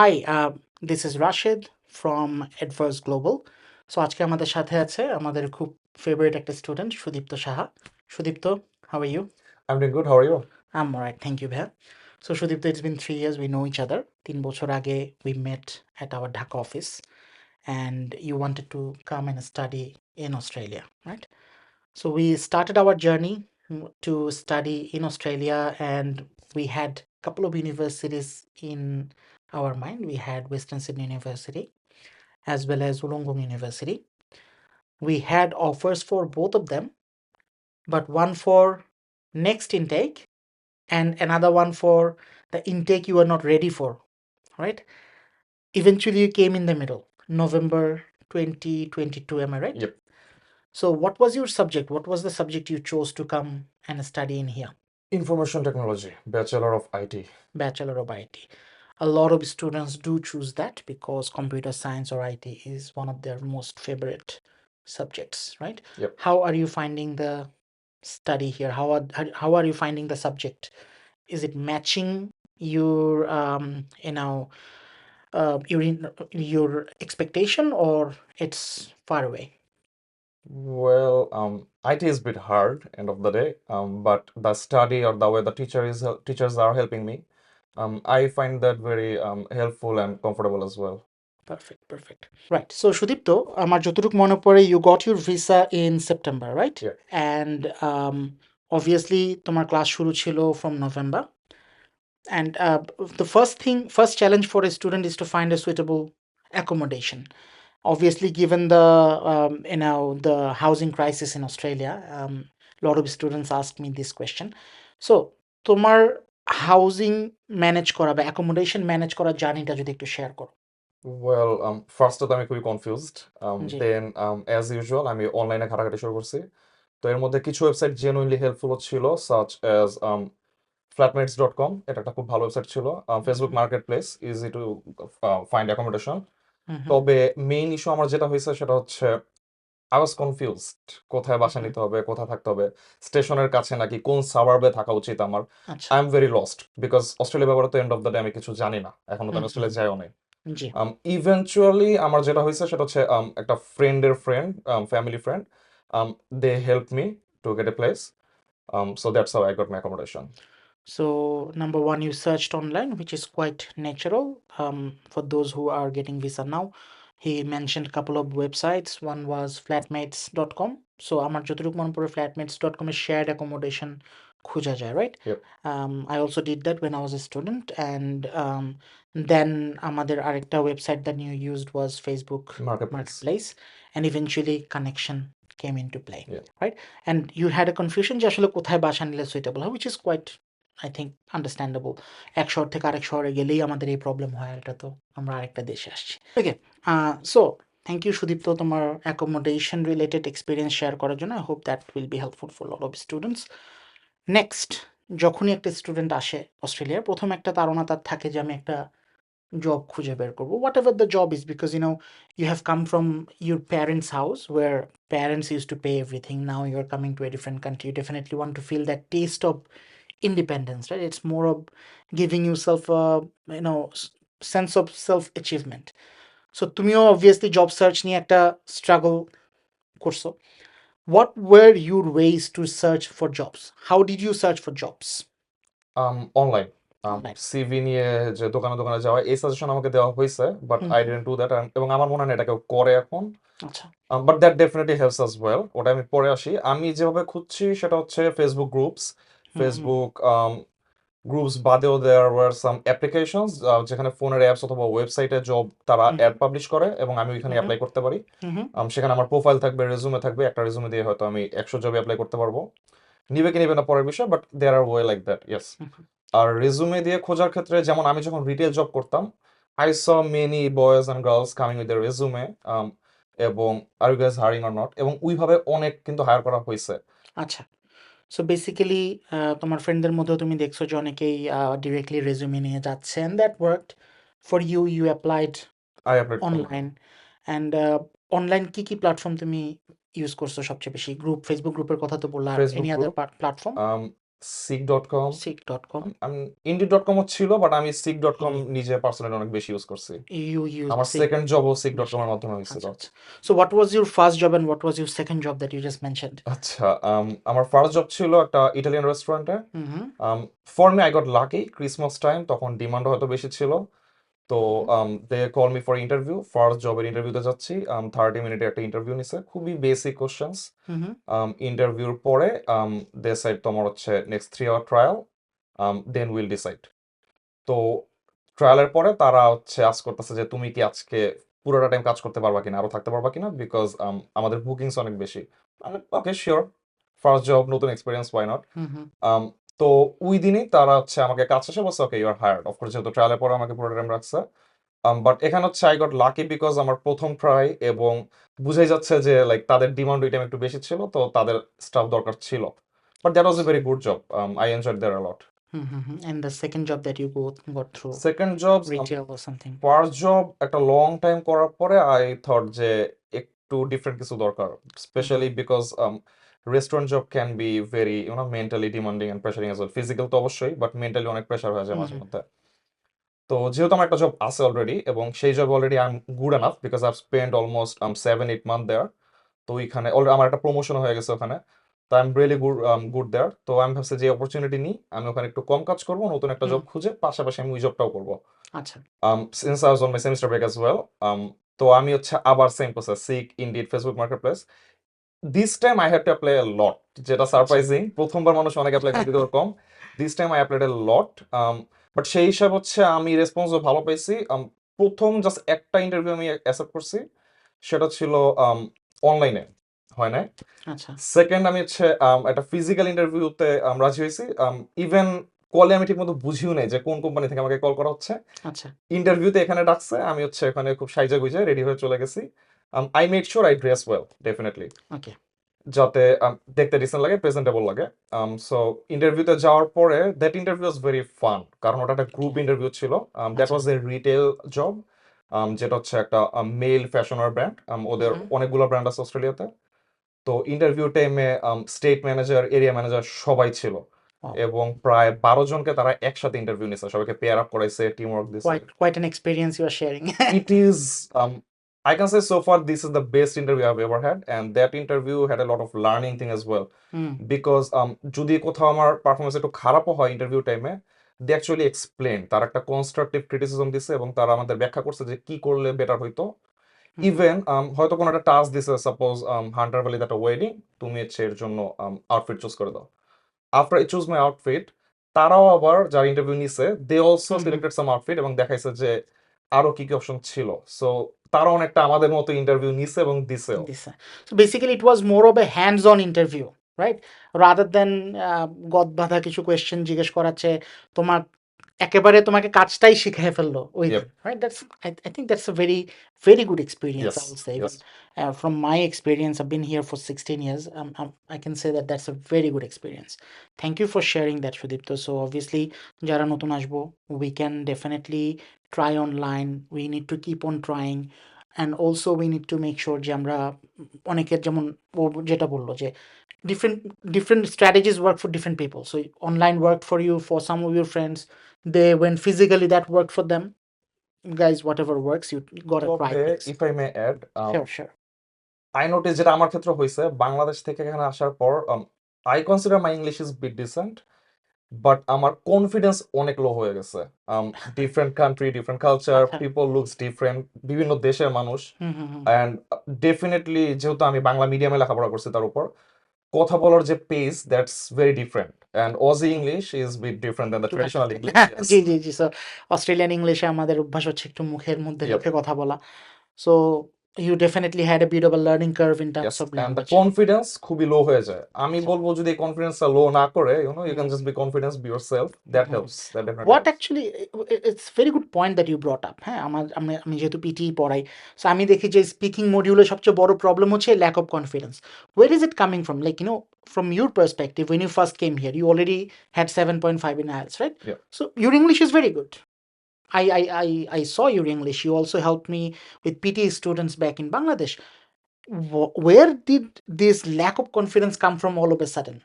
Hi, this is Rashid from Adverse Global. So আজকে আমাদের সাথে আছে আমাদের খুব ফেভারিট একটা student Sudipta Saha. Sudipta, how are you? I'm doing good. How are you? I'm alright, thank you ভাইয়া। So Sudipta, it's been 3 years we know each other. 3 বছর আগে we met at our Dhaka office and you wanted to come and study in Australia, right? So we started our journey to study in Australia, and we had a couple of universities in our mind. We had Western Sydney University as well as Wollongong University. We had offers for both of them, but one for next intake and another one for the intake you are not ready for, right? Eventually, you came in the middle, November 2022. Am I right? Yep. So, what was your subject? What was the subject you chose to come and study in here? Information technology, Bachelor of IT. Bachelor of IT. A lot of students do choose that because computer science or IT is one of their most favorite subjects, right? Yep. How are you finding the study here? How are you finding the subject? Is it matching your your expectation, or it's far away? Well, IT is a bit hard end of the day, but the study or the way the teachers are helping me, I find that very helpful and comfortable as well. Perfect. Right. So Sudipto, আমার যতটুকু মনে পড়ে, you got your visa in September, right? Yeah. And obviously তোমার class শুরু ছিল from November. And the first challenge for a student is to find a suitable accommodation. Obviously, given the housing crisis in Australia, a lot of students ask me this question. So, তোমার housing manage করা বা accommodation manage করার জার্নিটা যদি একটু share করো। Well, first আমি খুবই confused. জি। Then, as usual, আমি অনলাইনে ঘাটাঘাটি শুরু করছি। তো এর মধ্যে কিছু ওয়েবসাইট genuinely helpful ছিল, such as flatmates.com. এটা একটা খুব ভালো ওয়েবসাইট ছিল। Facebook Marketplace, easy to find accommodation. তবে মেইন ইস্যু আমার যেটা হয়েছে সেটা হচ্ছে আই ওয়াজ কনফিউজড কোথায় বাসা নিতে হবে, কোথায় থাকতে হবে, স্টেশনের কাছে নাকি কোন সাবার্বে থাকা উচিত আমার। আচ্ছা। I am very lost because Australia ব্যাপারে তো এন্ড অফ দ্য ডে আমি কিছু জানি না, এখনো তো আমি অস্ট্রেলিয়া যাইও নাই। জি। ইভেনচুয়ালি আমার যেটা হয়েছে সেটা হচ্ছে একটা ফ্রেন্ডের friend, family friend, they help me to get a place, so that's how I got my accommodation. So, number one, you searched online, which is quite natural. For those who are getting visa now, he mentioned a couple of websites. One was flatmates.com. So, আমার যতটুকু মনে পড়ে, flatmates.com এ shared accommodation খোঁজা যায়, right? Yep. I also did that when I was a student. And then আমাদের আরেকটা website that you used was Facebook Marketplace. And eventually connection came into play, Yeah. right? And you had a confusion যে আসলে কোথায় বাসা নিলে suitable হয়, which is quite, I think, understandable. এক শহর থেকে আরেক শহরে গেলেই আমাদের এই প্রবলেম হয়, এটা তো আমরা আরেকটা দেশে আসছি। ওকে, সো থ্যাংক ইউ সুদীপ্ত তোমার অ্যাকোমোডেশন রিলেটেড এক্সপিরিয়েন্স শেয়ার করার জন্য। I hope that will be helpful for lot of students. Next, যখনই একটা স্টুডেন্ট আসে অস্ট্রেলিয়ার, প্রথম একটা তাড়না তার থাকে যে আমি একটা জব খুঁজে বের করবো, what ever the job is, because you have come from your parents' house where parents used to pay everything. Now you're coming to a different country, you definitely want to feel that taste of independence, right? It's more of giving yourself a sense of self achievement. So তুমিও obviously job search নিয়ে একটা struggle করছো. What were your ways to search for jobs? How did you search for jobs? Online, Online. CV নিয়ে যে দোকানে দোকানে যাওয়া, এই সাজেশন আমাকে দেওয়া হয়েছে, but I didn't do that. এবং আমার মনে হয় না এটা কেউ করে এখন, আচ্ছা। But that definitely helps us well. ওটা আমি পরে আসি। আমি যেভাবে খুঁজছি সেটা হচ্ছে ফেসবুক গ্রুপস, ফেসবুক গ্রুপস বাদেও দেয়ার ওয়ার সাম অ্যাপ্লিকেশনস যেখানে ফোনের অ্যাপস অথবা ওয়েবসাইটে জব তারা অ্যাড পাবলিশ করে এবং আমি ওইখানে অ্যাপ্লাই করতে পারি। সেখানে আমার প্রোফাইল থাকবে, রেজুমে থাকবে, একটা রেজুমে দিয়ে হয়তো আমি 100 জবে অ্যাপ্লাই করতে পারবো। নিবে কি নিবে না পরের বিষয়, but there are way like that, yes. আর রেজুমে দিয়ে খোঁজার ক্ষেত্রে যেমন আমি যখন রিটেল জব করতাম, I saw many boys and girls coming with the resume, এবং are you guys hiring or not, এবং ওইভাবে অনেক কিন্তু হায়ার করা হয়েছে। আচ্ছা, সো বেসিক্যালি তোমার ফ্রেন্ডদের মধ্যেও তুমি দেখছো যে অনেকেই ডিরেক্টলি রেজুমে নিয়ে যাচ্ছে, and that worked for you. You applied I applied online. And online কি কি প্ল্যাটফর্ম তুমি ইউজ করছো সবচেয়ে বেশি? গ্রুপ, ফেসবুক গ্রুপের কথা তো বললা, আর Facebook any other group, platform? seek.com, seek.com. আমি indeed.com ও ছিল, বাট আমি seek.com Indeed. নিজে পার্সোনালি অনেক বেশি ইউজ করছি। You used আমার seek সেকেন্ড জবও seek.com বেশি। এর মাধ্যমে হয়েছিল। আচ্ছা, আচ্ছা। So what was your first job and what was your second job that you just mentioned? আচ্ছা, আমার ফার্স্ট জব ছিল একটা ইটালিয়ান রেস্টুরেন্টে। Mm-hmm. For me I got lucky, Christmas time, তখন ডিমান্ড হয়তো বেশি ছিল। তো they call me for interview. First জবের ইন্টারভিউতে যাচ্ছি। 30 মিনিটের একটা ইন্টারভিউ নিছে, খুবই বেসিক কোশ্চেন্স। Mm-hmm. ইন্টারভিউর পরে দে সাইড তোমার হচ্ছে next 3 hour trial, then will decide. তো ট্রায়ালের পরে তারা হচ্ছে আস্ক করতেছে যে তুমি কি আজকে পুরোটা টাইম কাজ করতে পারবা কিনা, আরো থাকতে পারবা কিনা, বিকজ আমাদের বুকিংস অনেক বেশি। ওকে, শিওর, ফার্স্ট জব, নতুন এক্সপিরিয়েন্স, ওয়াই নট। Mm-hmm. তো ওই দিনই তারা হচ্ছে আমাকে কাজ শেষে বলছে okay you are hired. Of course যেহেতু ট্রায়ালের পরে আমাকে পুরো টাইম রাখছে, বাট এখানে হচ্ছে আই গট লাকি বিকজ আমার প্রথম ট্রাই, এবং বুঝাই যাচ্ছে যে লাইক তাদের ডিমান্ড ওই টাইম একটু বেশি ছিল, তো তাদের স্টাফ দরকার ছিল। But that was a very good job, I enjoyed there a lot. Mm-hmm. And the second job that you got through second job, retail or something. First job একটা long time করার পরে I thought যে একটু different কিছু দরকার, specially because restaurant job can be very mentally demanding and pressuring as well. Physical তো অবশ্যই, but mentally অনেক প্রেশার হয়ে যায় মাঝে Mm-hmm. মধ্যে। তো যেহেতু আমার একটা জব আছে অলরেডি, এবং সেই job already I am good enough because I spend almost 7-8 month there. তো ওইখানে অলরেডি আমার একটা প্রমোশন হয়ে গেছে ওখানে। তো আই এম রিয়েলি গুড দেয়ার। তো আমি ভাবছি যে অপরচুনিটি নিই, আমি ওখানে একটু কম কাজ করবো, নতুন একটা জব খুঁজে পাশাপাশি আমি ওই জবটাও করবো। আচ্ছা। Since I was on my semester break as well, তো আমি হচ্ছে আবার same process, Seek, Indeed, Facebook Marketplace. This time I have to apply a lot, যেটা সারপ্রাইজিং। প্রথমবার মানুষ অনেক অ্যাপ্লাই করে, দ্বিতীয়বার কম। This time I applied a lot, but সেই হিসাব হচ্ছে আমি রেসপন্সও ভালো পাইছি। প্রথম জাস্ট একটা ইন্টারভিউ আমি অ্যাকসেপ্ট করছি, সেটা ছিল অনলাইনে, হয় নাই। আচ্ছা। সেকেন্ড আমি হচ্ছে একটা ফিজিক্যাল ইন্টারভিউতে রাজি হয়েছি। ইভেন কলে আমি ঠিকমতো বুঝিও নাই যে কোন কোম্পানি থেকে আমাকে কল করা হচ্ছে। আচ্ছা। ইন্টারভিউতে এখানে ডাকছে, আমি হচ্ছে এখানে খুব সাইজা গুইজা রেডি হয়ে চলে গেছি। I made sure I dress well, definitely, okay. যাতে দেখতে ডিসেন্ট লাগে, প্রেজেন্টেবল লাগে। সো ইন্টারভিউতে যাওয়ার পরে that interview was very fun, কারণ ওটা একটা গ্রুপ ইন্টারভিউ ছিল। That was A retail job, যেটা হচ্ছে একটা মেল ফ্যাশনার ব্র্যান্ড। ওদের অনেকগুলো ব্র্যান্ড আছে অস্ট্রেলিয়াতে। তো ইন্টারভিউ টাইমে স্টেট ম্যানেজার, এরিয়া ম্যানেজার সবাই ছিল, এবং প্রায় 12 জনকে তারা একসাথে ইন্টারভিউ নিছে, সবাইকে পেয়ার আপ করাইছে, টিম ওয়ার্ক দিছে। Quite an experience you are sharing. It is, I can say so far this is the best interview I've ever had, and that interview had a lot of learning thing as well. Because যদি কোথাও আমার performance একটু খারাপও হয় interview টাইমে, they actually explain, তারা একটা constructive criticism দিছে, এবং তারা আমাদের ব্যাখ্যা করছে যে কি করলে বেটার হইতো। ইভেন হয়তো কোনো একটা টাস্ক দিছে, সাপোজ হান্টার ভ্যালিতে একটা ওয়েডিং, তুমি হচ্ছে এর জন্য আউটফিট চুজ করে দাও। After I choose my outfit, তারাও আবার যারা ইন্টারভিউ নিছে, they also selected some outfit, এবং দেখাইছে যে আরো কি কি অপশন ছিল। সো তারা অনেকটা আমাদের মতো ইন্টারভিউ নিছে এবং দিছেও। So basically it was more of a hands-on interview, right? Rather than গদ বাঁধা কিছু কোয়েশ্চেন জিজ্ঞেস করাচ্ছে, তোমার একেবারে তোমাকে কাজটাই শিখিয়ে ফেললো ওই দিন, right? That's I think that's a very good experience, I would say. Even from my experience, I've been here for 16 years. I can say that that's a very good experience. Thank you for sharing that, Sudipto. So obviously যারা নতুন আসবো, we can definitely try online. We need to keep on trying. And also we need to make sure যে আমরা অনেকের যেমন ও যেটা বললো যে different strategies work for different people. So online worked for you, for some of your friends they went physically, that worked for them. Guys, whatever works, you gotta try things. If I may add, Sure. I noticed যেটা আমার ক্ষেত্রে হয়েছে, বাংলাদেশ থেকে এখানে আসার পর I consider my English is bit decent, but আমার confidence অনেক লো হয়ে গেছে। Different country, different culture, people looks different, বিভিন্ন দেশের মানুষ। অ্যান্ড ডেফিনেটলি যেহেতু আমি বাংলা মিডিয়ামে লেখাপড়া করছি, তার উপর কথা বলার যে pace, that's very different, and Aussie English is bit different than the traditional English. জি সো অস্ট্রেলিয়ান ইংলিশে আমাদের অভ্যাস হচ্ছে একটু মুখের মধ্যে রেখে কথা বলা। So you definitely had a bit of a learning curve in terms of and the language. confidence খুবই লো হয়ে যায়। আমি বলবো যদি কনফিডেন্সটা লো না করে, you can just be confident, be yourself, that helps, that definitely What helps. actually it's very good point that you brought up. হ্যাঁ, আমি যেহেতু পিটিই পড়াই, সো আমি দেখি যে স্পিকিং মডিউলের সবচেয়ে বড় প্রবলেম হচ্ছে lack of confidence. Where is it coming from? Like, from your perspective, when you first came here, you already had 7.5 in IELTS, right? Yeah. So your English is very good. I saw your English. You also helped me with PT students back in Bangladesh. Where did this lack of confidence come from all of a sudden?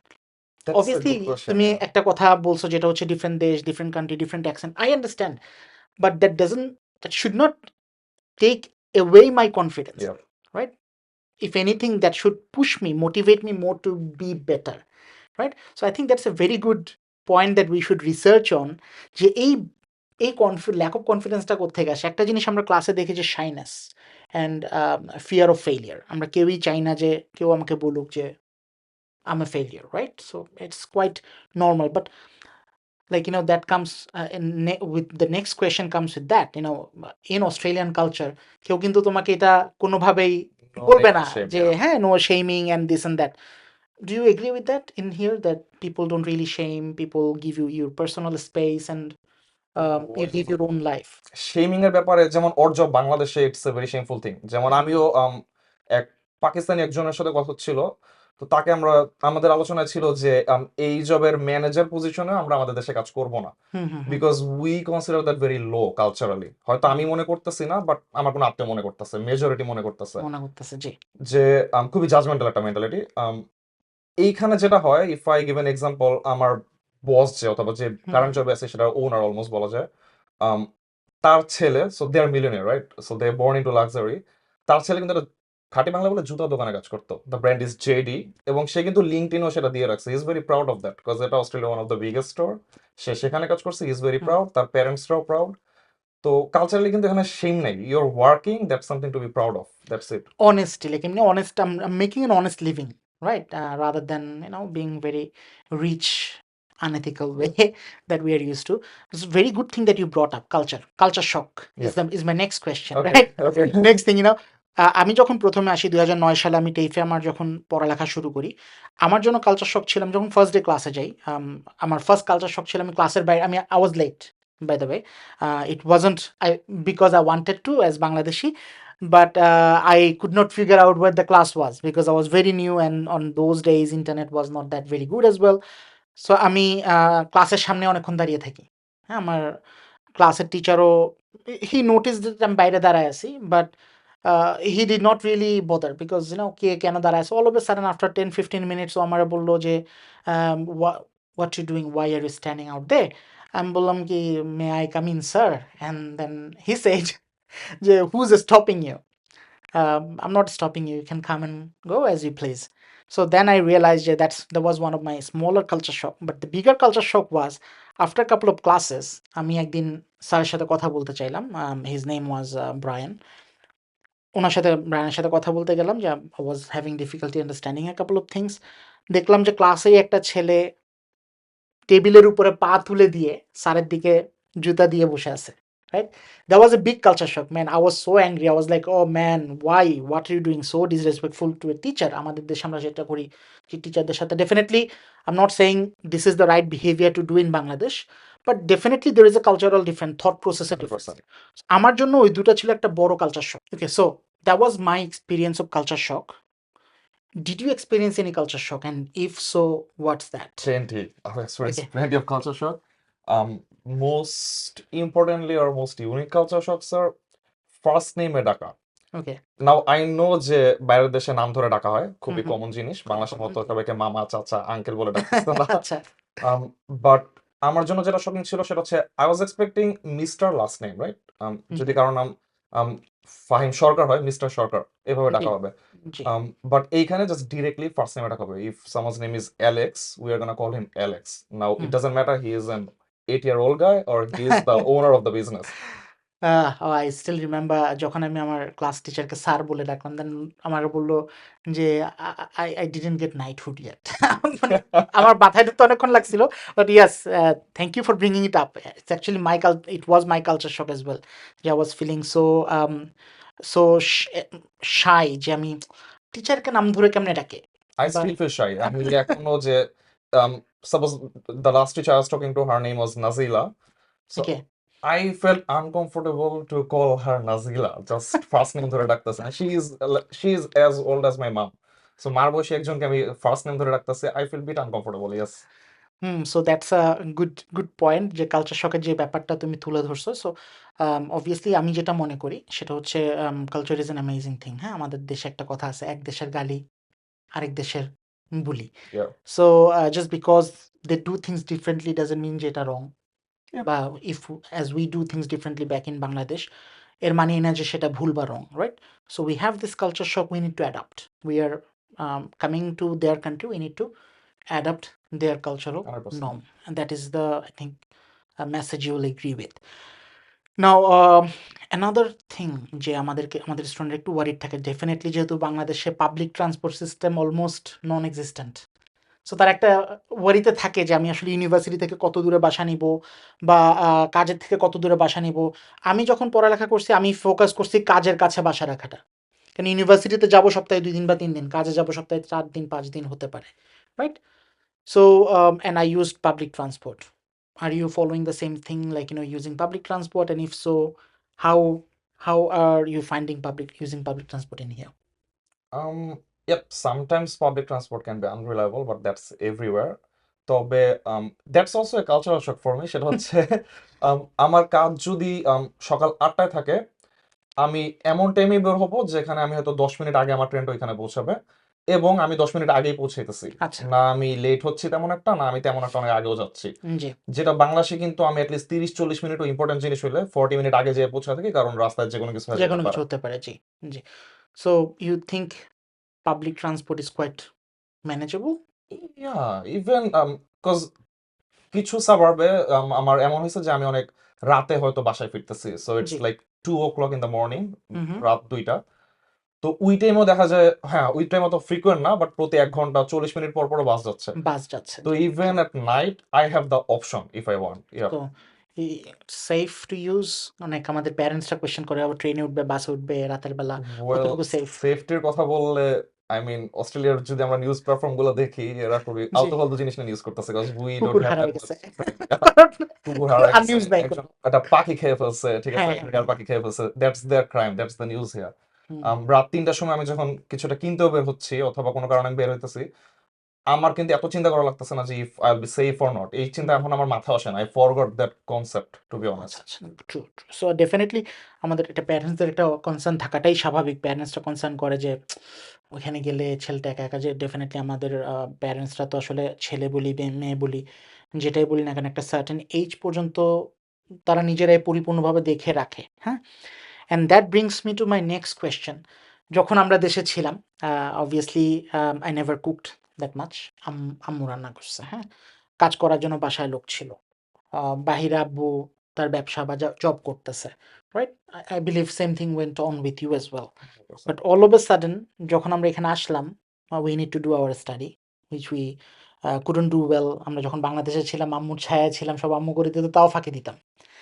That's a Obviously good question, তুমি yeah. একটা কথা বলছো যেটা হচ্ছে different দেশ, different country, different accent. I understand, but that should not take away my confidence, Yeah. right? If anything, that should push me, motivate me more to be better, right? So I think that's a very good point that we should research on, যে এই lack of কনফিডেন্সটা কোত্থেকে আসে। একটা জিনিস আমরা ক্লাসে দেখি যে shyness and fear of failure. আমরা কেউই চাই না যে কেউ আমাকে বলুক যে I'm a failure, right? So it's quite normal, but like that comes with the next question comes with that, in Australian culture কেউ কিন্তু তোমাকে এটা কোনোভাবেই No বলবে need to না shame, যে yeah. হ্যাঁ, no shaming and this and that. Do you agree with that in here, that people don't really shame, people give you your personal space and you live your own life? Shaming এর ব্যাপারে যেমন ওর job বাংলাদেশে it's a very shameful thing. যেমন আমিও এক পাকিস্তানি একজনের সাথে কথা ছিল, তো তাকে আমাদের আলোচনায় ছিল যে এই জবের ম্যানেজার পজিশনে আমরা আমাদের দেশে কাজ করব না, hmm hmm hmm because we consider that very low culturally. হয়তো আমি মনে করতেছি না, বাট আমার কোনো আত্মীয় মনে করতেছে, মেজরিটি মনে করতেছে মনে করতেছে জি। যে খুবই জাজমেন্টাল একটা মেন্টালিটি। এইখানে যেটা হয়, if I give an example, আমার বস যে অথবা যে হুম কারেন্ট জবে আছে সেটা ওনার অলমোস্ট বলা যায়, আম, তার ছেলে, so they are millionaire, right? So they born into luxury. তার ছেলে কিন্তু একটা খাঁটি বাংলা বলে জুতা দোকানে কাজ করতো, দ্য ব্র্যান্ড ইজ জেডি, এবং সে কিন্তু লিঙ্কডইনও সেটা দিয়ে রাখছে। Is very proud of that, because এটা Australia one of the biggest store. সে সেখানে কাজ করছে, ইজ ভেরি হুম। প্রাউড, তার প্যারেন্টসরাও প্রাউড। তো কালচারালি কিন্তু এখানে শেম নাই, you are working, that's something to be proud of, that's it. Honesty, like honest, I'm making an honest living, right? Rather than being very rich, unethical way that we are used to. It's a very good thing that you brought up culture shock Yeah. is my next question, Okay, right? okay. Next thing, আমি যখন প্রথমে আসি 2009 সালে, আমি টেইফে আমার যখন পড়ালেখা শুরু করি, আমার জন্য কালচার শক ছিলাম যখন ফার্স্ট ডে ক্লাসে যাই। আমার ফার্স্ট কালচার শক ছিল আমি ক্লাসের বাইরে, I was late, by the way. It wasn't because I wanted to as Bangladeshi, but I could not figure out where the class was because I was very new, and on those days internet was not that very good as well. So আমি ক্লাসের সামনে অনেকক্ষণ দাঁড়িয়ে থাকি। হ্যাঁ, আমার ক্লাসের টিচারও, হি notice that আমি বাইরে দাঁড়ায় আছি, but he did not really bother because কে কেন দাঁড়ায় আছে। All of a sudden after 10-15 minutes ও আমার বললো যে what you doing, why are you standing out there. আমি বললাম কি, may I come in sir? And then he said যে who's stopping you? I'm not stopping you. You can come and go as you please. So then I realized that was one of my smaller culture shock. But the bigger culture shock was after a couple of classes, আমি একদিন স্যারের সাথে কথা বলতে চাইলাম। His name was Brian. ব্রায়ানের সাথে কথা বলতে গেলাম যে I was having difficulty understanding a couple of things. দেখলাম যে ক্লাসেই একটা ছেলে টেবিলের উপরে পা তুলে দিয়ে স্যারের দিকে জুতা দিয়ে বসে আছে, right? That was a big culture shock, man. I was so angry. I was like, oh man, why? What are you doing so disrespectful to a teacher? আমাদের দেশে আমরা যেটা করি যে টিচারদের সাথে, definitely I'm not saying this is the right behavior to do in Bangladesh, but definitely there is a cultural difference, thought process এর difference. 100%. আমার জন্য ওই দুটা ছিল একটা বড় culture shock. Okay, so that was my experience of culture shock. Did you experience any culture shock, and if so, what's that? Plenty. I've experienced Okay. plenty of culture shock. Most importantly or most unique culture shocks are first নেমে ডাকা। Okay. Now I know যে বাইরের দেশে নাম ধরে ডাকা হয়, খুবই হুম। কমন জিনিস। বাংলাদেশের মতো সবাইকে মামা, চাচা, আঙ্কেল বলে ডাকতেছে না। আচ্ছা। বাট আমার জন্য যেটা শকিং ছিল সেটা হচ্ছে I was expecting mister last name, right? Hmm. যদি কারো নাম ফাহিম সরকার হয়, মিস্টার সরকার এভাবে জি, ডাকা হবে। জি। বাট এইখানে জাস্ট ডিরেক্টলি ফার্স্ট নেমে ডাকা হবে। If someone's name is Alex, we are gonna call him Alex. Now it hmm. Doesn't matter he is an 8-year-old guy or he is the owner of the business. I still remember যখন আমি আমার class টিচারকে sir বলে ডাকলাম, দেন আমাকে বলল যে I didn't get knighthood yet. মানে আমার মাথায় ঢুকতে অনেকক্ষণ লাগছিল। But yes, thank you for bringing it up. It's actually it was my culture shock as well. যে I was feeling so shy যে আমি টিচারকে নাম ধরে কেমনে ডাকে? I বা still feel shy. আমি এখনো যে suppose the last teacher I was talking to, her name was Nazila. So okay. I felt uncomfortable to call her Nazila. Just first name ধরে ডাকতেছে। And she is as old as my mom. So মার বয়সী একজনকে আমি first name ধরে ডাকতেছে, I feel bit uncomfortable, yes. So that's a good point, যে culture শকের যে ব্যাপারটা তুমি তুলে ধরছো। সো অবভিয়াসলি আমি যেটা মনে করি সেটা হচ্ছে culture is an amazing thing. হ্যাঁ, আমাদের দেশে একটা কথা আছে, এক দেশের গালি আরেক দেশের বুলি। Yeah. So just because they do things differently doesn't mean যে এটা wrong. Yep. বা if as we do things differently back in Bangladesh, এর মানে না যে সেটা ভুল বা wrong, right? So we have this culture shock, we need to adapt. We are coming to their country, we need to adapt their cultural 100%. norm. And that is the, I think, a message you will agree with. Now, another thing যে আমাদের student একটু worried থাকে definitely, যেহেতু বাংলাদেশে public transport system almost নন existent. So তার একটা ওয়ারিতে থাকে যে আমি আসলে ইউনিভার্সিটি থেকে কত দূরে বাসা নিব বা কাজের থেকে কত দূরে বাসা নিব। আমি যখন পড়ালেখা করছি আমি ফোকাস করছি কাজের কাছে বাসা রাখাটা। কারণ ইউনিভার্সিটিতে যাবো সপ্তাহে 2 দিন বা 3 দিন, কাজে যাবো সপ্তাহে 4 দিন 5 দিন হতে পারে, right? So and I used public transport. Are you following the same thing, like using public transport? And if so, how are you finding using public transport in here? Yep, sometimes public transport can be unreliable, but that's everywhere. তবে that's also a cultural shock for me. সেটা হচ্ছে আমার কাজ যদি সকাল 8টায় থাকে, আমি এমন টাইমে বের হবো যেখানে আমি হয়তো 10 মিনিট আগে আমার ট্রেনটা ওইখানে পৌঁছাবে, এবং আমি 10 মিনিট আগেই পৌঁছাইতেছি। আচ্ছা, না আমি লেট হচ্ছি তেমন একটা, না আমি তেমন একটা অনেক আগেও যাচ্ছি। জি, যেটা বাংলাদেশে কিন্তু আমি অ্যাটলিস্ট 30-40 মিনিটও ইম্পর্টেন্ট জিনিস হইলে 40 মিনিট আগে যেয়ে পৌঁছা থাকি, কারণ রাস্তায় যে কোনো কিছু হয়ে যে যেতে কোনো কিছু পারে। হতে পারে, জি, জি। So you think public transport is quite manageable? Yeah, even cause কিছু সাবার্বে আমার এমন হয়েছে যে আমি অনেক রাতে হয়তো বাসায় ফিরতেছি, সো ইটস জি, like 2 o'clock in the morning, hmm, রাত 2টা। তো ওই টাইমেও দেখা যায়, হ্যাঁ ওই টাইম অত ফ্রিকোয়েন্ট না, বাট প্রতি 1 ঘন্টা 40 মিনিট পর পর বাস যাচ্ছে। বাস যাচ্ছে, তো জি। Even at night I have the option if I want. So safe to use? অনেক আমাদের প্যারেন্টসরা কোয়েশ্চেন করে আবার ট্রেনে উঠবে, বাসে উঠবে রাতের বেলা, ওয়েল, কতটুকু সেফ? সেফটির কথা বললে আই মিন অস্ট্রেলিয়ার যদি আমরা নিউজ প্ল্যাটফর্ম গুলো দেখি, এরা খুবই জি, আলতু ফালতু জিনিস নিয়ে নিউজ করতেছে, বিকজ উই ডোন্ট কুকুর হ্যাভ দ্যাট হারায় মাচ। গেছে। কুকুর হারা আর গেছে, নিউজ নাই কোনো। একজন একটা পাখি খেয়ে ফেলছে, ঠিক আছে, হ্যাঁ, বিড়াল পাখি খেয়ে ফেলছে, that's their crime, that's the news here. Hmm, রাত 3টার সময় আমি যখন কিছুটা কিনতেও বের হচ্ছি অথবা কোনো কারণে আমি বের হইতেছি, আমার কিন্তু এত চিন্তা করা লাগতেছে না যে if I will be safe or not. এই চিন্তা হুম। এখন আমার মাথায় আসে না। I forgot that concept to be আচ্ছা, অনেস্ট। আচ্ছা। True, true. সো ডেফিনিটলি আমাদের এটা প্যারেন্টসদের একটা কনসার্ন থাকাটাই স্বাভাবিক। প্যারেন্টসরা কনসার্ন করে যে ওখানে গেলে ছেলেটা একা, একা, যে ডেফিনিটলি আমাদের প্যারেন্টসরা তো আসলে ছেলে বলি, মেয়ে বলি, যেটাই বলি না কেন একটা সার্টেন এইজ পর্যন্ত তারা নিজেরাই পরিপূর্ণভাবে দেখে রাখে, হ্যাঁ? And that brings me to my next question. যখন আমরা দেশে ছিলাম, obviously I never cooked that much. আম্মু রান্না করছে, হ্যাঁ? কাজ করার জন্য বাসায় লোক ছিল। বাহিরে আব্বু তার ব্যবসা বা জব করতেছে, right? I believe same thing went on with you as well. But all of a sudden যখন আমরা এখানে আসলাম, we need to do our study which we couldn't do well. আমরা যখন বাংলাদেশে ছিলাম আম্মুর ছায়ায় ছিলাম, সব আম্মু করে দিত, তাও ফাঁকি দিতাম,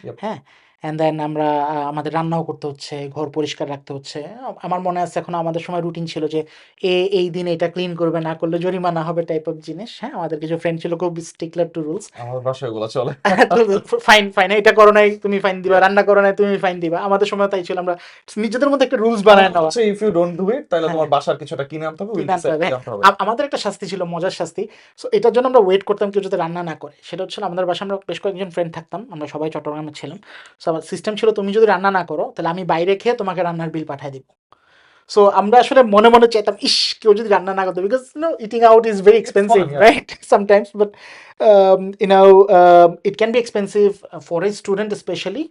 Yep. হ্যাঁ? অ্যান্ড দেন আমরা আমাদের রান্নাও করতে হচ্ছে, ঘর পরিষ্কার রাখতে হচ্ছে। আমার মনে আছে এখনো আমাদের সময় রুটিন ছিল যে এই দিন এটা ক্লিন করবে, না করলে জরিমানা হবে টাইপ অফ জিনিস, হ্যাঁ? আমাদের কিছু ফ্রেন্ড ছিল খুব স্টিকলার টু রুলস। আমাদের বাসায় এগুলো চলে। তো ফাইন, ফাইন, এটা করো নাই তুমি ফাইন দিবা, রান্না করো নাই তুমি ফাইন দিবা। আমাদের সময় তাই ছিল, আমরা নিজেদের মধ্যে একটা রুলস আমার বানায় নেওয়া। হচ্ছে if you don't do it তাহলে হ্যাঁ, তোমার বাসার কিছু একটা কিনে আনতে হবে, উইল কিনে আনতে সেট হবে, হ্যাঁ। আনতে হবে। আমাদের একটা শাস্তি ছিল, মজার শাস্তি। সো এটার জন্য আমরা ওয়েট করতাম কেউ যদি রান্না না করে। সেটা হচ্ছিল আমাদের বাসায় আমরা বেশ কয়েকজন ফ্রেন্ড থাকতাম, আমরা সবাই চট্টগ্রামে ছিলাম। সো আমার সিস্টেম ছিল তুমি যদি রান্না না করো তাহলে আমি বাইরে খেয়ে তোমাকে রান্নার বিল পাঠায় দিব। সো আমরা আসলে মনে, মনে চাইতাম ইস! কেউ যদি রান্না না করতো, because eating out is very It's expensive, fun, yeah. Right? Sometimes but it can be expensive for a student specially.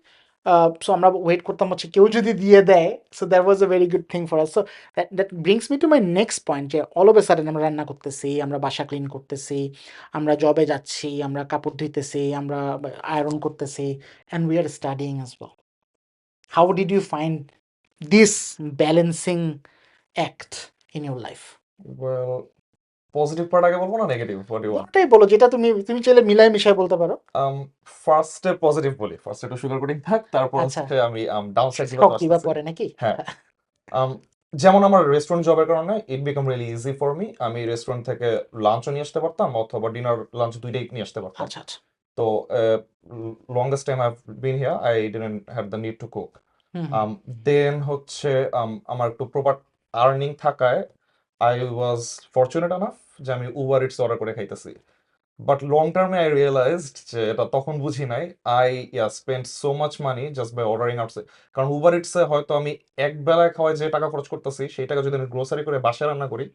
So আমরা ওয়েট করতাম হচ্ছে কেউ যদি দিয়ে দেয়। So that was a very good thing for us. So that brings me to my next point যে all of a sudden আমরা রান্না করতেছি, আমরা বাসা ক্লিন করতেছি, আমরা জবে যাচ্ছি, আমরা কাপড় ধুইতেছি, আমরা আয়রন করতেছি, and we are studying as well. How did you find this balancing act in your life? Well, positive part আগে বলবো না নেগেটিভ? What you want? দুটোটাই বলো, যেটা তুমি চাইলে মিলায় মিশায় বলতে পারো। ফার্স্টে পজিটিভ বলি, ফার্স্টে একটু সুগার কোটিং থাক, তারপর আচ্ছা, হচ্ছে আমি ডাউন সাইড গুলো শখ তো দিবা আসতেছি। পরে নাকি? হ্যাঁ, um, যেমন আমার রেস্টুরেন্ট জবের কারণে it became really easy for me. আমি রেস্টুরেন্ট থেকে লাঞ্চও নিয়ে আসতে পারতাম অথবা ডিনার লাঞ্চ দুইটাই নিয়ে আসতে পারতাম। আচ্ছা, আচ্ছা। তো longest time I been here I didn't have the need to cook. Hmm, hmm. দেন হচ্ছে আমার একটু প্রপার আর্নিং থাকায় আই ওয়াজ ফরচুনেট এনাফ যে আমি উবার ইটস অর্ডার করে খাইতেছি। বাট লং টার্মে আই রিয়েলাইজড যে এটা তখন বুঝি নাই। Spend so much money just by ordering outside. কারণ উবার ইটসে হয়তো আমি এক বেলায় খাওয়ায় যে টাকা খরচ করতেছি সেই টাকা যদি আমি গ্রোসারি করে বাসায় রান্না করি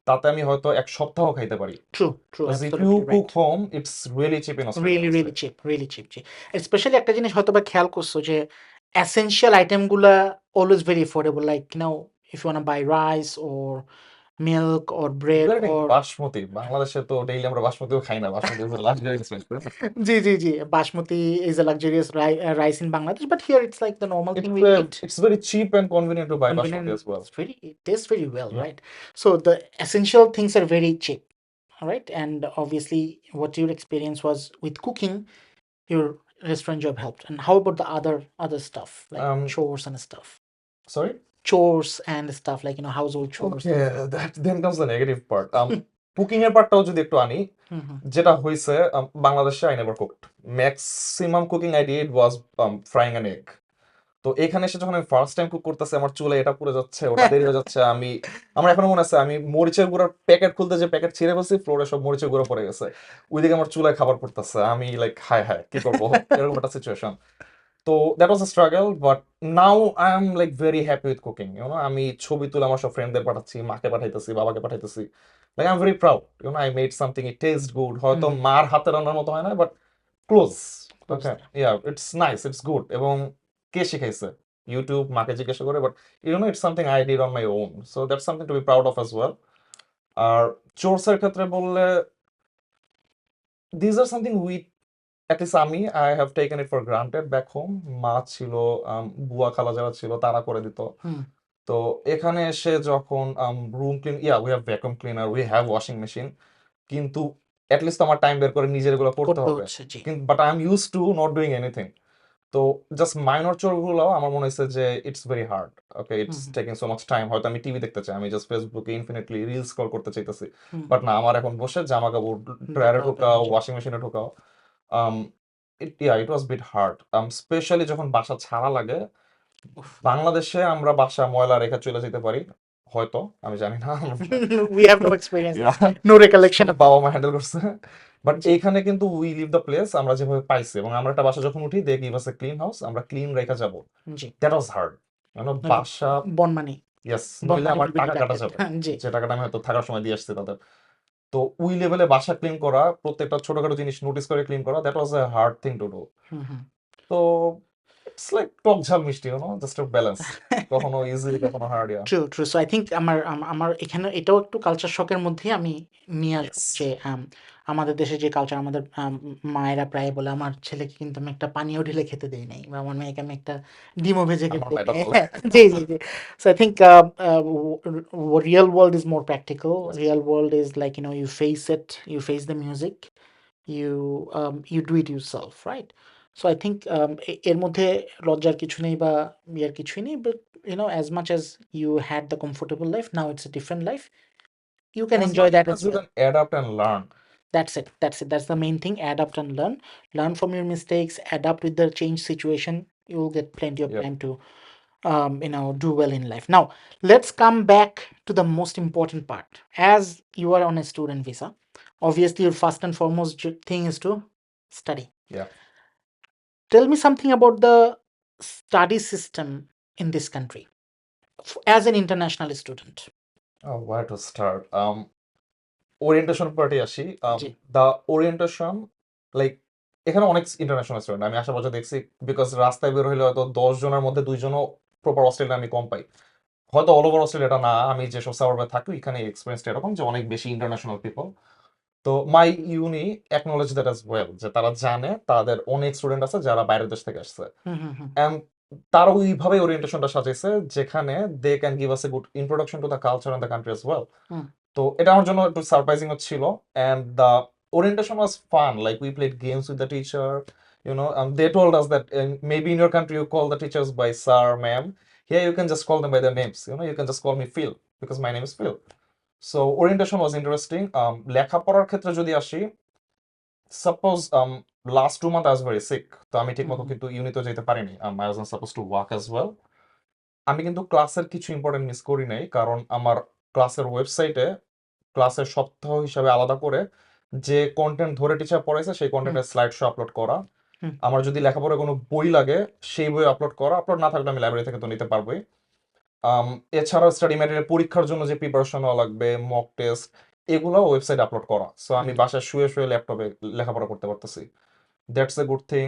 তাতে আমি হয়তো এক সপ্তাহ খাইতে পারি। True, Because if you absolutely cook right. home, it's really cheap in Australia, I really, would say. Really cheap, really cheap, জি। স্পেশালি একটা জিনিস হয়তোবা খেয়াল করছো যে এসেনশিয়াল আইটেমগুলা always very affordable, like if you wanna buy rice or milk or bread Regarding or basmati, বাংলাদেশে তো ডেইলি আমরা বাসমতিও খাই না। Basmati is a luxurious rice, তাই না? জি। Basmati is a luxurious rice in Bangladesh, but here it's like the normal thing we eat. It's very cheap and convenient to buy basmati Convenient, as well. it tastes very well, Yeah. right? So the essential things are very cheap, all right? And obviously, what your experience was with cooking, your restaurant job helped. And how about the other stuff like Um, chores and stuff? sorry? Chores and stuff like household chores. Okay, then comes the negative part. Cooking এর পার্টটাও যদি একটু আনি, হুম, হুম। যেটা হইছে বাংলাদেশে I never cooked. Maximum cooking I did was frying an egg. তো এখানে এসে যখন আমি ফার্স্ট টাইম কুক করতেছি আমার চুলে এটা পুড়ে যাচ্ছে ওটা দেরি হয়ে যাচ্ছে। আমার এখনো মনে আছে আমি মরিচের গুঁড়ার প্যাকেট খুলতে যে প্যাকেট ছিঁড়ে ফেলছি ফ্লোরে সব মরিচের গুঁড়ো পড়ে গেছে। ওইদিকে আমার চুলায় খাবার পড়তেছে, আমি লাইক হায় হায় কি করবো এরকম একটা সিচুয়েশন। তো that was a struggle but now I am like very happy with cooking আমি ছবি তুলে আমার সব ফ্রেন্ডদের পাঠাচ্ছি, মাকে পাঠাইতেছি, বাবাকে পাঠাইতেছি। Like I am very proud I made something, it taste good, হয়তো হুম, মার হাতে রান্নার মতো হয় না but close. close okay, there. It's nice, it's good. এবং কে শিখাইছে? ইউটিউব, মাকে জিজ্ঞাসা করে, but it's something I did on my own, so that's something to be proud of as well. আর চোরসের ক্ষেত্রে বললে this are something we at least I have taken it for granted back home. মা ছিল, বুয়া খালা যারা ছিল তারা করে দিত। হুম, তো এখানে এসে যখন room clean, we have vacuum cleaner, we have washing machine, কিন্তু অ্যাটলিস্ট আমার টাইম বের করে নিজের এগুলো করতে করতে হবে। হচ্ছে, জি। কিন্তু but I am use to not doing anything. তো জাস্ট মাইনর চোরগুলো আমার মনে হয়েছে যে it's very hard. Okay, hmm, it's hmm, taking so much time. হয়তো আমি টিভি দেখতে চাই, আমি জাস্ট ফেসবুকে ইনফিনিটলি রিল স্ক্রল করতে চাইতেছি, হুম, বাট না, আমার এখন বসে জামা কাপড় ড্রায়ারে ধুতে হবে, ঢোকাও, জি। ওয়াশিং মেশিনে ঢোকাও। um it was bit hard, specially যখন বাসা ছাড়া লাগে। উফ। বাংলাদেশে আমরা বাসা ময়লা রেখে চলে যেতে পারি হয়তো, আমি জানি না। We have no experience, Yeah, no recollection of that. বাবা মা হ্যান্ডেল করছে। বাট জি, এইখানে কিন্তু উই লিভ দ্য প্লেস আমরা যেভাবে পাইছি, এবং আমরা একটা বাসা যখন উঠি they give us a clean house, আমরা ক্লিন রেখে যাব। জি। That was hard. নয়তো বাসা, বনমানি, ইয়েস, নইলে বনমানি আমার will be টাকা কাটা deducted. যাবে, জি, যে টাকাটা আমি হয়তো থাকার সময় দিয়ে আসছি তাদের। তো ওই লেভেলে বাসা ক্লিন করা, প্রত্যেকটা ছোটখাটো জিনিস নোটিস করে ক্লিন করা, that was a hard thing to do. Hmm, hmm. তো ইটস লাইক টক ঝাল মিষ্টি, জাস্ট অফ ব্যালেন্স, কখনো ইজি কখনো hard. True. So I think আমার এখানে এটাও একটু কালচার শকের মধ্যেই আমি নিয়ে আসবো ইয়েস, যে আমাদের দেশে যে কালচার, আমাদের মায়েরা প্রায় বলে আমার ছেলেকে কিন্তু আমি একটা পানীয় ঢেলে খেতে দেই নাই, বা আমার মেয়েকে আমি একটা ডিমও ভেজে খেতে আমার দেই এটা নাই। বলে। হ্যাঁ, জি। So I think real world is more practical. Yes. Real world is like you face it, you face the music, you you do it yourself, right? So I think এর মধ্যে লজ্জার কিছু নেই বা ইয়ার কিছুই নেই, but as much as you had the comfortable life, now it's a different life, you can As enjoy much that as as you well. can adapt and learn. That's the main thing. Adapt and learn from your mistakes, adapt with the change situation. You'll get plenty of Yep. time to do well in life. Now let's come back to the most important part. As you are on a student visa, obviously your first and foremost thing is to study. Yeah. Tell me something about the study system in this country as an international student. Oh, where to start? Orientation party আসি। জি। The orientation, like এখানে অনেক international student আমি আশেপাশে দেখছি, because রাস্তায় বের হইলে হয়তো 10 জনের মধ্যে 2জনও প্রপার অস্ট্রেলিয়া আমি কম পাই। হয়তো অল ওভার অস্ট্রেলিয়াটা না, আমি যেসব সাবার্বে থাকি এখানে এক্সপিরিয়েন্সটা এরকম যে অনেক বেশি ইন্টারন্যাশনাল পিপল। তো মাই ইউনি অ্যাকনোলেজ দ্যাট অ্যাজ ওয়েল, যে তারা জানে তাদের অনেক স্টুডেন্ট আছে যারা বাইরের দেশ থেকে আসছে। হুম। অ্যান্ড তারা ওইভাবে ওরিয়েন্টেশনটা সাজাইছে যেখানে they can give us a good introduction to the culture and the country as well. Hmm. তো এটা আমার জন্য একটু সারপ্রাইজিং ছিল। And the orientation was fun, like we played games with the teacher, they told us that maybe in your country you call the teachers by sir, ma'am. Here you can just call them by their names, you can just call me Phil because my name is Phil. So orientation was interesting. লেখাপড়ার ক্ষেত্রে যদি আসি, suppose last 2 months I was very sick, তো আমি ঠিক মতো হুম। কিন্তু ইউনিতে যেতে পারিনি। I wasn't supposed to work as well. আমি কিন্তু ক্লাসের কিছু ইম্পর্টেন্ট মিস করি নাই, কারণ আমার ক্লাসের ওয়েবসাইটে ক্লাসের সপ্তাহ হিসাবে আলাদা করে যে কন্টেন্ট ধরে টিচার পড়াইছে সেই হুম, কন্টেন্টের স্লাইড শো আপলোড করা। হুম, আমার যদি লেখাপড়ার কোনো বই লাগে সেই বই আপলোড করা, আপলোড না থাকলে আমি লাইব্রেরি থেকে তো নিতে পারবোই। আম, এছাড়াও স্টাডি ম্যাটেরিয়াল পরীক্ষার জন্য যে প্রিপারেশন নেওয়া লাগবে, মক টেস্ট, এগুলো ওয়েবসাইট আপলোড করা, সো আমি হুম, বাসায় শুয়ে শুয়ে ল্যাপটপে লেখাপড়া করতে পারতেছি। That's a good thing.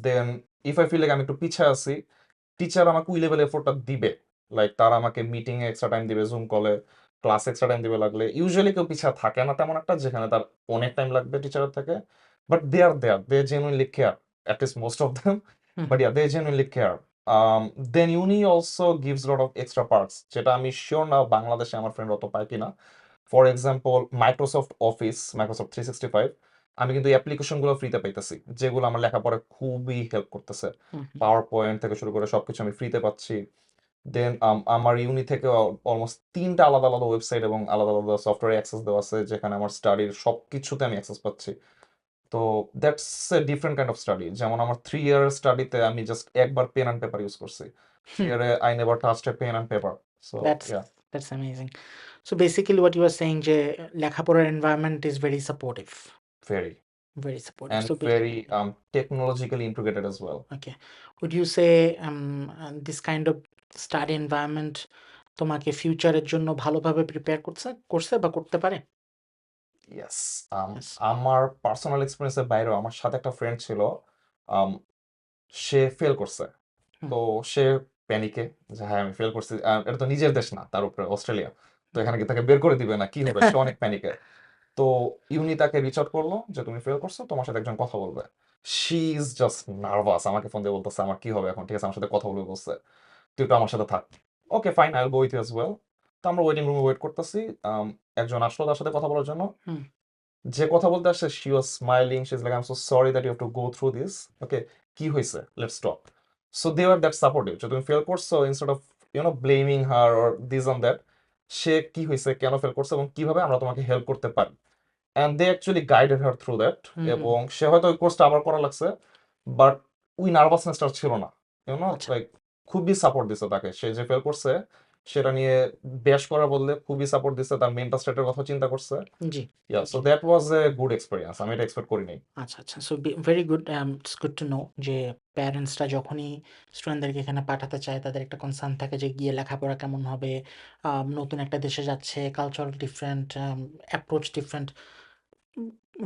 Then if I feel like আমি একটু পিছিয়ে আছি, টিচার আমাকে ওই লেভেল এফোর্টটা দিবে, লাইক তারা আমাকে মিটিং এ এক্সট্রা টাইম দিবে, জুম কলে ক্লাসে এক্সট্রা টাইম দিবে লাগলে। ইউজুয়ালি কেউ পিছিয়ে থাকে না তেমন একটা, যেখানে তার অনেক টাইম লাগবে টিচারের থেকে, but they are there, they genuinely care, at least most of them. Hmm, but yeah, they genuinely care. Then uni also gives lot of extra parts, যেটা আমি শিওর না বাংলাদেশে আমার ফ্রেন্ড অত পায় কিনা। For example Microsoft office, Microsoft 365, আমি কিন্তু এই অ্যাপ্লিকেশনগুলো ফ্রিতে পাইতেছি, যেগুলো আমার লেখাপড়ায় খুবই হেল্প করতেছে। হুম, পাওয়ার পয়েন্ট থেকে শুরু করে সবকিছু আমি ফ্রিতে পাচ্ছি। দেন আমার ইউনি থেকে অলমোস্ট 3টা আলাদা আলাদা ওয়েবসাইট এবং আলাদা আলাদা সফটওয়্যার অ্যাক্সেস দেওয়া আছে, যেখানে আমার স্টাডির সবকিছুতে আমি অ্যাক্সেস পাচ্ছি। তো that's a different kind of study. যেমন আমার 3 ইয়ার স্টাডিতে আমি জাস্ট একবার পেন অ্যান্ড পেপার ইউজ করছি। Three hmm. ইয়ারে I never touched a pen and paper. So That's yeah, that's amazing. So basically what you are saying যে লেখাপড়ার environment is very supportive. Very Very supportive. And So very basically, technologically integrated as well. okay. Would you say this kind of study environment তোমাকে ফিউচারের জন্য ভালোভাবে prepare করছে বা করতে পারে? Yes. Yes. আমার পার্সোনাল এক্সপিরিয়েন্সের বাইরেও আমার সাথে একটা ফ্রেন্ড ছিল, um, সে ফেল করছে। হুম, তো সে প্যানিকে, যে হ্যাঁ আমি ফেল করছি, এটা তো নিজের দেশ না, তার উপরে অস্ট্রেলিয়া, তো এখানে কি তাকে বের করে দিবে না কি হবে, সে অনেক প্যানিকে। তো ইউনি তাকে রিচ আউট করলো যে তুমি ফেল করছো, তোমার সাথে একজন কথা বলবে। শি ইজ জাস্ট নার্ভাস, আমাকে ফোন দিয়ে বলতেছে আমার কি হবে এখন, ঠিক আছে আমার সাথে কথা বলবে বলছে, তুই একটু আমার সাথে থাক। Okay fine, I will go with you as well. তো আমরা ওয়েটিং রুমে ওয়েট করতেছি। একজন আসলো তার সাথে কথা বলার জন্য। হুম, যে কথা বলতে আসছে, she was smiling, she is like I am so sorry that you have to go through this. Okay, কি হয়েছে, let's talk. So they are that supportive, যে তুমি ফেল করছো, instead of blaming her or this on that, সে কি হয়েছে, কেন fail করছে এবং কিভাবে আমরা তোমাকে হেল্প করতে পারি। And they actually guided her through that. Hmm, hmm, এবং সে হয়তো ওই কোর্সটা আবার করা লাগছে, বাট ওই নার্ভাসনেসটা ছিল না, আচ্ছা, লাইক খুবই সাপোর্ট দিছে তাকে। সে যে ফেল করছে সেটা নিয়ে বেশ করার বদলে খুবই সাপোর্ট দিছে, তার মেন্টাল স্টেটের কথা চিন্তা করছে। জি, ইয়া, সো জি। That was a good experience, আমি এটা এক্সপেক্ট করি নাই। আচ্ছা, আচ্ছা। So very good, it's good to know যে প্যারেন্টসরা যখনই স্টুডেন্টদেরকে এখানে পাঠাতে চায় তাদের একটা কনসার্ন থাকে যে গিয়ে লেখাপড়া কেমন হবে, নতুন একটা দেশে যাচ্ছে, cultural different, approach different.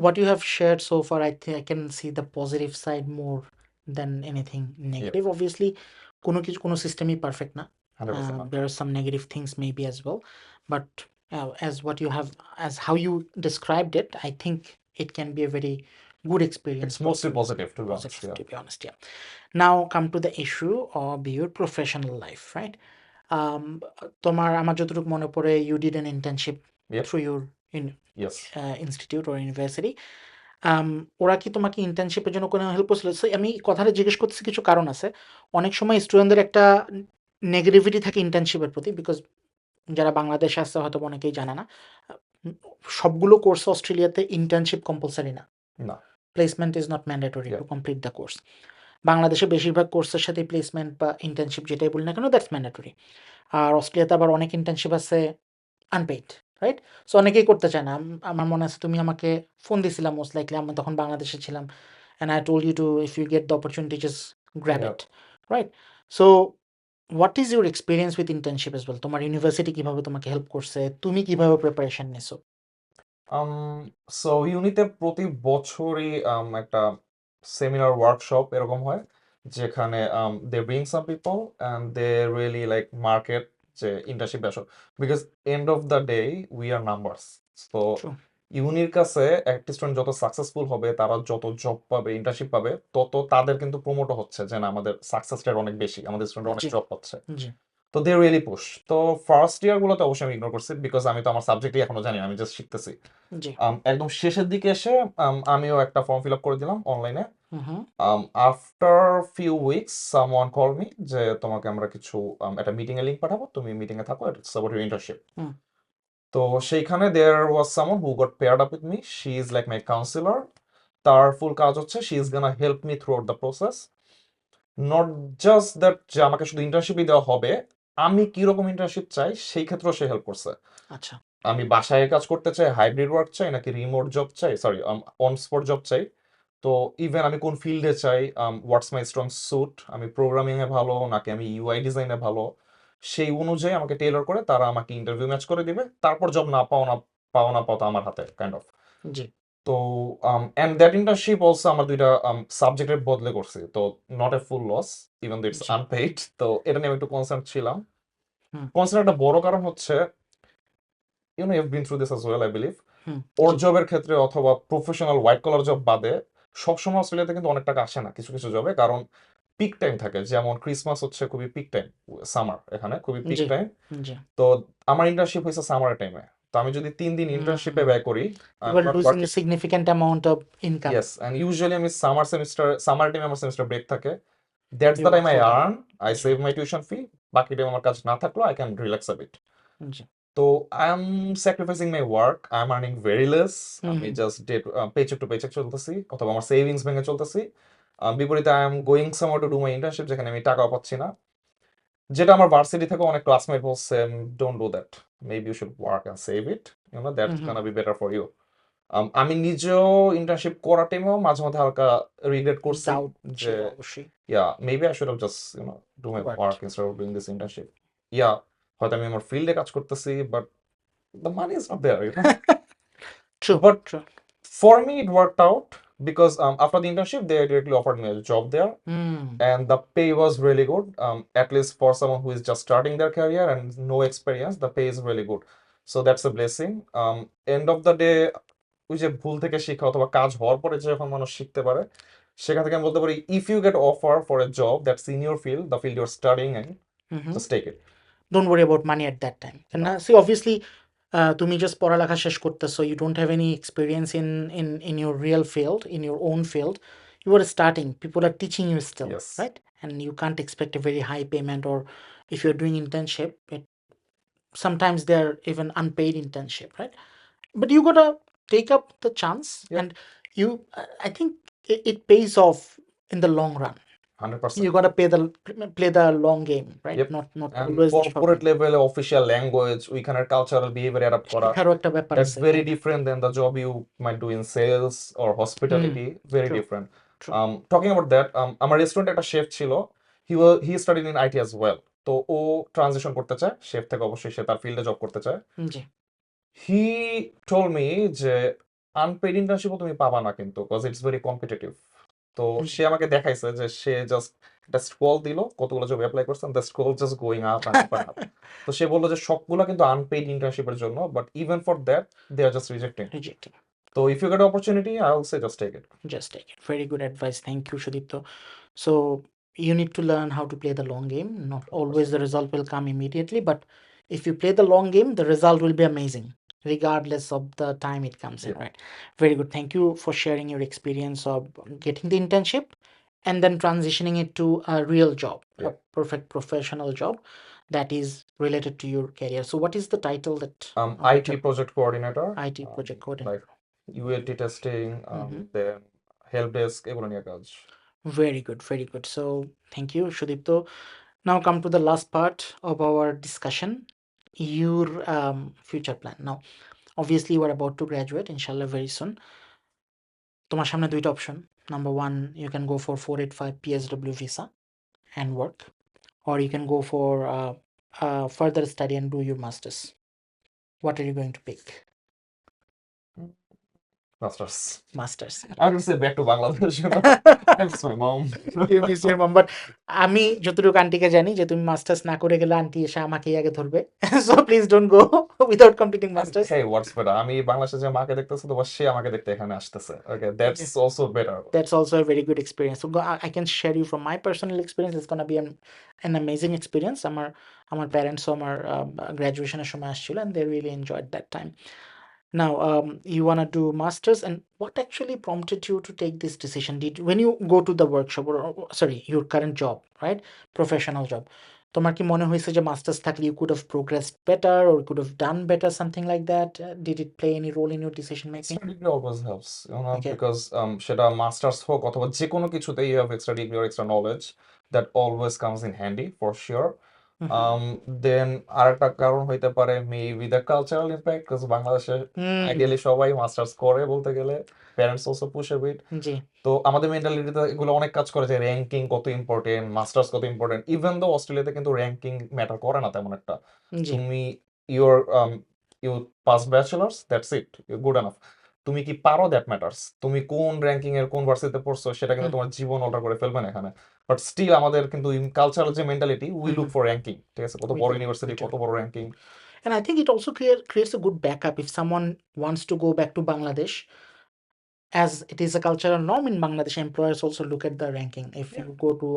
What you have shared so far, I think I can see the positive side more than anything yeah, negative. Obviously, কোনো সিস্টেমই পারফেক্ট না। 100% না। There are some negative things maybe as well, but as what you have, as how you described it, I think it can be a very good experience it's for mostly you. Positive to be honest, Positive, yeah. to be honest, yeah. Now come to the issue of your professional life, right? Um, আমার যতটুকু মনে পড়ে, you did an internship ইয়েপ, through your in, yes. institute or university. আম ওরা কি তোমাকে ইন্টার্নশিপের জন্য কোনো help করছিল? সো আমি কথাটা জিজ্ঞেস করতেছি, কিছু কারণ আছে। অনেক সময় স্টুডেন্টদের একটা নেগেটিভিটি থাকে ইন্টার্নশিপের প্রতি, বিকজ যারা বাংলাদেশে আছে হয়তোবা অনেকেই জানে না। আ উম সবগুলো কোর্স অস্ট্রেলিয়াতে ইন্টার্নশিপ কম্পালসরি না। না। Placement is not mandatory two yeah, complete the course. বাংলাদেশে বেশিরভাগ কোর্সের সাথেই প্লেসমেন্ট বা ইন্টার্নশিপ যেটাই বলি না কেন, দ্যাটস ম্যান্ডেটরি। আর অস্ট্রেলিয়াতে আবার অনেক ইন্টার্নশিপ আছে আনপেইড, রাইট? সো অনেকেই করতে চায় না। আমার মনে আছে তুমি আমাকে ফোন দিছিলা মোস্ট লাইকলি, আমি তখন বাংলাদেশে ছিলাম। And I told you to, if you get the opportunity just grab yeah. It, right? So what is your experience with internship as well? তোমার ইউনিভার্সিটি কিভাবে তোমাকে হেল্প করছে? তুমি কিভাবে প্রিপারেশন নিছো? আম সো ইউনিতে প্রতি বছরই একটা সেমিনার ওয়ার্কশপ এরকম হয়, যেখানে they bring some people and they really like market যে ইন্টার্নশিপ আসো, because end of the day we are numbers. তো ট্রু। ইউনির কাছে একটা স্টুডেন্ট যত সাকসেসফুল হবে, তারা যত জব পাবে, ইন্টার্নশিপ পাবে, তত তাদের কিন্তু প্রমোটও হচ্ছে, যে না আমাদের সাকসেস রেট অনেক বেশি, আমাদের স্টুডেন্ট অনেক জি, জব পাচ্ছে। জি, তো দে রিয়েলি পুশ। তো ফার্স্ট ইয়ার গুলোতে অবশ্যই আমি ইগনোর করছি, বিকজ আমি তো আমার সাবজেক্টই এখনো জানি না, আমি জাস্ট শিখতেছি। জি। একদম শেষের দিকে এসে আমিও একটা ফর্ম ফিল আপ করে দিলাম অনলাইনে। Hmm, hmm, after few weeks someone call me যে তোমাকে আমরা কিছু একটা মিটিং এর লিংক পাঠাবো, তুমি মিটিং এ থাকো, it's about your internship. Hmm. তো সেইখানে there was someone who got paired up with me, she is like my counsellor. তার ফুল কাজ হচ্ছে she is gonna help me throughout the process, not just that যে আমাকে শুধু ইন্টার্নশিপই দেওয়া হবে, আমি কিরকম ইন্টার্নশিপ চাই সেই ক্ষেত্রেও সে হেল্প করছে। আচ্ছা। আমি বাসায় কাজ করতে চাই, হাইব্রিড ওয়ার্ক চাই নাকি রিমোট জব চাই, সরি অন স্পট জব চাই। তো ইভেন আমি কোন ফিল্ডে চাই, হোয়াটস মাই স্ট্রং স্যুট, আমি প্রোগ্রামিং এ ভালো নাকি আমি ইউআই ডিজাইনে ভালো, সেই অনুযায়ী আমাকে টেইলর করে তারা আমাকে ইন্টারভিউ ম্যাচ করে দিবে, তারপর জব না পাও না পাও না পাও তো আমার হাতে কাইন্ড অফ। জি। তো এন্ড দ্যাট ইন্টার্নশিপ অলসো আমার দুইটা সাবজেক্টের বদলে করছি, তো not a full loss, even though it's জি। আনপেইড। তো এটা নিয়ে আমি একটু কনসার্ন ছিলাম। হুম, কনসার্ন একটা বড় কারণ হচ্ছে, you've been through this as well, I believe. হুম। ওর জি। জবের ক্ষেত্রে অথবা প্রফেশনাল হোয়াইট কলার জব বাদে সবসময় অস্ট্রেলিয়াতে কিন্তু অনেক টাকা আসে না কিছু কিছু জবে, কারণ পিক টাইম থাকে, যেমন ক্রিসমাস হচ্ছে খুবই পিক টাইম, সামার এখানে খুবই পিক জি। টাইম। জি। তো আমার ইন্টার্নশিপ হয়েছে সামারের টাইমে, তো আমি যদি 3 দিন ইন্টার্নশিপে হুম। ব্যয় করি, I You am were not losing a working. significant amount of income. Yes, and usually আমি সামার টাইমে আমার সেমিস্টার ব্রেক থাকে, that's You the were time I full time. Earn, I জি। সেভ মাই টিউশন ফি, বাকি time আমার কাজ না থাকলেও I can relax a bit. জি। তো I am sacrificing my work, I am earning very less, hmm, আমি hmm. Just paycheck two paycheque চলতেছি অথবা আমার সেভিংস ভেঙে চলতেছি। বিপরীতে I am going somewhere to do my internship, যেখানে আমি টাকাও পাচ্ছি না, যেটা আমার ভার্সিটি থেকে অনেক ক্লাসমেট বলছে don't do that, maybe you should work and save it, hmm, that's hmm. Gonna be better for you. আমি নিজেও ইন্টার্নশিপ করার টাইমেও মাঝে মধ্যে হালকা রিগ্রেট করছি Doubt যে ছিল অবশ্যই। Maybe I should have just do my Worked. Work instead of doing this internship. Yeah, হয়তো আমি আমার ফিল্ডে কাজ করতেছি, but the money is not there. True, But true. for me, it worked out because after the internship, they directly offered me a job there, hmm, and the pay was really good. At least for someone who is just starting their career and no experience, the pay is really good. So that's a blessing. End of the day, ওই যে ভুল থেকে শিখা অথবা কাজ হওয়ার পরে যে যখন মানুষ শিখতে পারে, সেখান থেকে আমি বলতে পারি, if you get offer for a job that's in your field, the field you're studying in, hmm, hmm. Just take it. Don't worry about money at that time. And No. see, obviously, তুমি just পড়ালেখা শেষ করতেছো, you don't have any experience in your real field, in your own field. You are starting. People are teaching you still, Yes. right? And you can't expect a very high payment, or if you're doing internship, sometimes they're even unpaid internship, right? But you gotta take up the chance, Yep. and I think it pays off in the long run. 100%. You gotta play the long game, right? Yep. Not And always the short corporate game. level, official language, ওইখানের cultural behavior adapt করা, শেখারও একটা ব্যাপার that's আছে, very হ্যাঁ। different than the job you might do in sales or hmm, hospitality. Very true, different. true. Talking about that, আমার রেস্টুরেন্টে একটা chef ছিল, he studied in IT as well. তো ও ট্রানজিশন করতে চায় শেফ থেকে, অবশ্যই সে তার ফিল্ডে জব করতে চায়। জি। He told me যে আনপেইড ইন্টার্নশিপও তুমি পাবা না কিন্তু, বিকজ ইটস ভেরি কম্পিটিটিভ। তো হুম, সে আমাকে দেখাইছে যে সে জাস্ট একটা স্ক্রল দিল, কতগুলো জব অ্যাপ্লাই করছেন, the scroll just going up and up and up. তো সে বললো যে সবগুলো কিন্তু আনপেইড ইন্টার্নশিপের জন্য, but even for that they are just rejecting. rejecting. তো if you get opportunity, I will say just take it. Just take it. Very good advice. Thank you, Sudipto. So you need to learn how to play the long game. Not always the result will come immediately, but if you play the long game, the result will be amazing, regardless of the time it comes in, Yeah. right? Very good. Thank you for sharing your experience of getting the internship and then transitioning it to a real job, a Yeah. perfect professional job that is related to your career. So what is the title that IT project coordinator, IT project like coordinator? UAT testing, Mhm. then help desk, এগুলো নিয়ে কাজ। Very good, very good. So thank you, Sudipto. Now come to the last part of our discussion, your future plan. Now, obviously, you are about to graduate, inshallah, very soon. তোমার সামনে দুইটা option. Number one, you can go for 485 PSW visa and work, or you can go for further study and do your masters. What are you going to pick? Masters. Masters. I would say back to Bangladesh. I miss my mom. You miss your mom, but আমি যতটুকু আন্টিকে জানি যে তুমি masters না করে গেলে aunty এসে আমাকেই আগে ধরবে। So please don't go without completing masters. Hey, what's better? আমি বাংলাদেশে যে মাকে দেখতেছি, তো সে আমাকে দেখতে এখানে আসতেছে। Okay, that's also better. That's also a very good experience. So I can share you from my personal experience. It's gonna be an amazing experience. আমার parents আমার গ্রাজুয়েশনের সময় আসছিল, and they really enjoyed that time. Now, you wanna do masters, and what actually prompted you to take this decision? When you go to the workshop, or sorry, your current job, right? Professional job. তোমার কি মনে হয়েছে যে masters থাকলে you could have progressed better or could have done better, something like that? Did it play any role in your decision making? Extra degree always helps, Okay. because সেটা masters হোক অথবা যে কোনো কিছুতে you have extra degree or extra knowledge that always comes in handy for sure. দেন আরেকটা কারণ হইতে পারে maybe the cultural impact, because বাংলাদেশে আইডিয়ালি সবাই মাস্টার্স করে বলতে গেলে, parents also push a bit. জি তো আমাদের মেন্টালিটিতে এগুলো অনেক কাজ করে যে র্যাঙ্কিং কত ইম্পর্টেন্ট, মাস্টার্স কত ইম্পর্টেন্ট। ইভেন দো অস্ট্রেলিয়াতে কিন্তু র্যাঙ্কিং ম্যাটার করে না তেমন একটা। জি তুমি your you pass bachelors, that's it, good enough. তুমি কি পারো, দ্যাট ম্যাটার্স। তুমি কোন র্যাঙ্কিং এর কোন ভার্সিটিতে পড়ছো সেটা কিন্তু তোমার জীবন অল্টার করে ফেলবে না এখানে। বাট স্টিল আমাদের কিন্তু কালচারাল যে mentality, we look for ranking, ঠিক আছে, কত we বড় do ইউনিভার্সিটি, we do কত বড় ranking. and I think it also creates a good backup if someone wants to go back to Bangladesh. As it is a cultural norm in Bangladesh, employers also look at the ranking. If you go to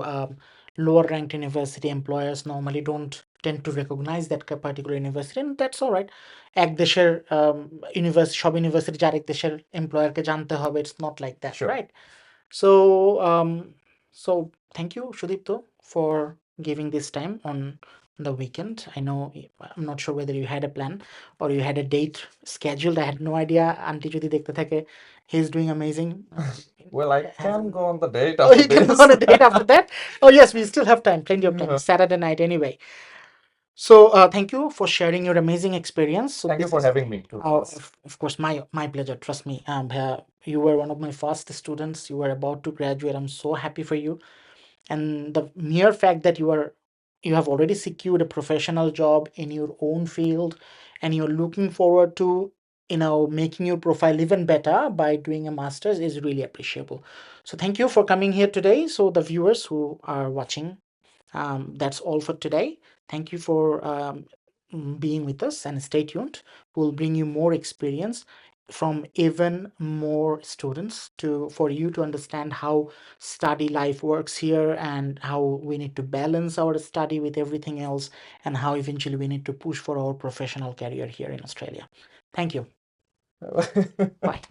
lower ranked university, employers normally don't tend to recognize that particular university, and that's all right. এক দেশের university, সব university যে আরেক দেশের এমপ্লয়ারকে জানতে হবে, it's not like that, Sure. right? So so thank you, Sudipto, for giving this time on the weekend. I know I'm not sure whether you had a plan or you had a date scheduled. I had no idea. Auntie যদি দেখতে থাকে, he's doing amazing. Well, I can go on the date Oh, after you can go this. on a date after that. Oh yes, we still have time, plenty of time. Yeah. It's Saturday night anyway. So thank you for sharing your amazing experience. So Thank you this for is having me too. of course my pleasure. Trust me. You were one of my first students. You were about to graduate. I'm so happy for you. And the mere fact that you have already secured a professional job in your own field, and you're looking forward to making your profile even better by doing a master's is really appreciable. So thank you for coming here today. So the viewers who are watching, that's all for today. Thank you for being with us, and stay tuned. We'll bring you more experience from even more students for you to understand how study life works here, and how we need to balance our study with everything else, and how eventually we need to push for our professional career here in Australia. Thank you. Bye.